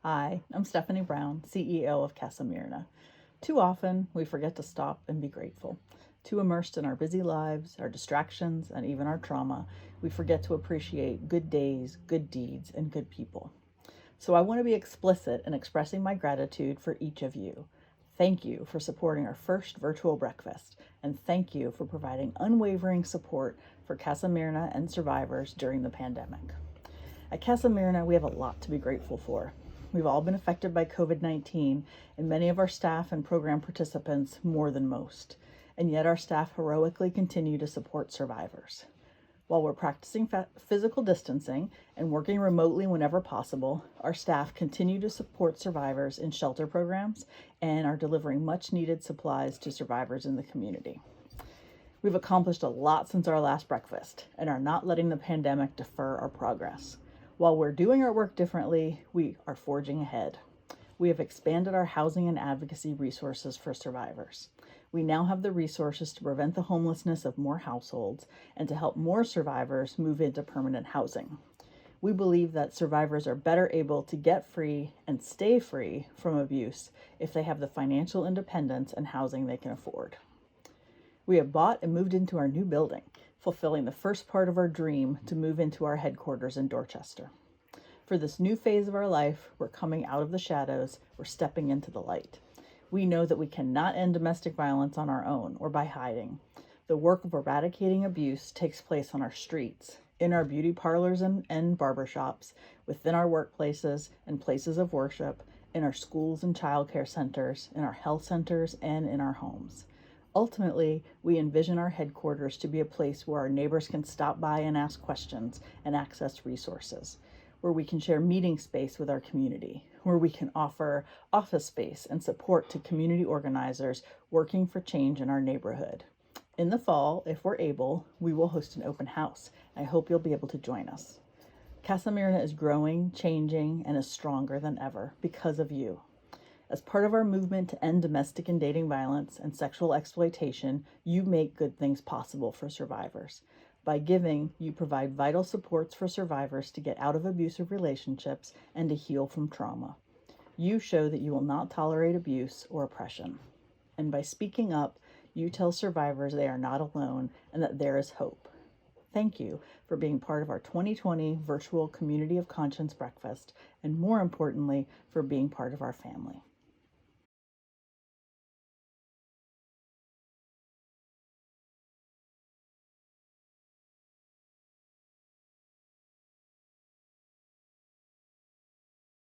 Hi, I'm Stephanie Brown, CEO of Casa Mirna. Too often, we forget to stop and be grateful. Too immersed in our busy lives, our distractions, and even our trauma, we forget to appreciate good days, good deeds, and good people. So I want to be explicit in expressing my gratitude for each of you. Thank you for supporting our first virtual breakfast, and thank you for providing unwavering support for Casa Mirna and survivors during the pandemic. At Casa Mirna, we have a lot to be grateful for. We've all been affected by COVID-19, and many of our staff and program participants more than most. And yet our staff heroically continue to support survivors. While we're practicing physical distancing and working remotely whenever possible, our staff continue to support survivors in shelter programs and are delivering much needed supplies to survivors in the community. We've accomplished a lot since our last breakfast and are not letting the pandemic defer our progress. While we're doing our work differently, we are forging ahead. We have expanded our housing and advocacy resources for survivors. We now have the resources to prevent the homelessness of more households and to help more survivors move into permanent housing. We believe that survivors are better able to get free and stay free from abuse if they have the financial independence and housing they can afford. We have bought and moved into our new building, fulfilling the first part of our dream to move into our headquarters in Dorchester. For this new phase of our life, we're coming out of the shadows, we're stepping into the light. We know that we cannot end domestic violence on our own or by hiding. The work of eradicating abuse takes place on our streets, in our beauty parlors and barbershops, within our workplaces and places of worship, in our schools and childcare centers, in our health centers, and in our homes. Ultimately, we envision our headquarters to be a place where our neighbors can stop by and ask questions and access resources, where we can share meeting space with our community, where we can offer office space and support to community organizers working for change in our neighborhood. In the fall, if we're able, we will host an open house. I hope you'll be able to join us. Casa Mirna is growing, changing, and is stronger than ever because of you. As part of our movement to end domestic and dating violence and sexual exploitation, you make good things possible for survivors. By giving, you provide vital supports for survivors to get out of abusive relationships and to heal from trauma. You show that you will not tolerate abuse or oppression. And by speaking up, you tell survivors they are not alone and that there is hope. Thank you for being part of our 2020 virtual Community of Conscience breakfast, and more importantly, for being part of our family.